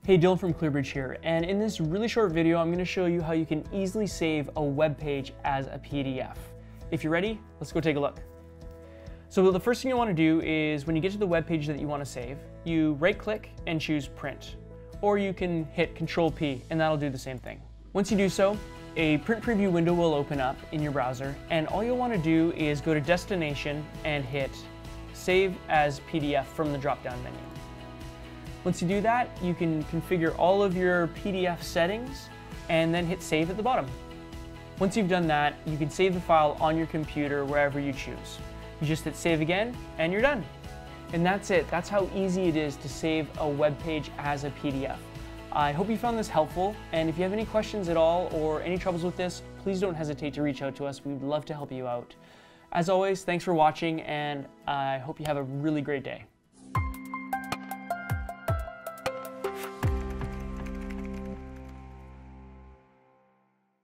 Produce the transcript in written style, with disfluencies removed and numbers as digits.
Hey, Dylan from Clearbridge here, and in this really short video I'm going to show you how you can easily save a web page as a PDF. If you're ready, let's go take a look. So the first thing you want to do is when you get to the web page that you want to save, you right click and choose print. Or you can hit Control P and that'll do the same thing. Once you do so, a print preview window will open up in your browser, and all you'll want to do is go to Destination and hit Save as PDF from the drop-down menu. Once you do that, you can configure all of your PDF settings and then hit Save at the bottom. Once you've done that, you can save the file on your computer wherever you choose. You just hit Save again and you're done. And that's it. That's how easy it is to save a web page as a PDF. I hope you found this helpful, and if you have any questions at all or any troubles with this, please don't hesitate to reach out to us. We'd love to help you out. As always, thanks for watching, and I hope you have a really great day.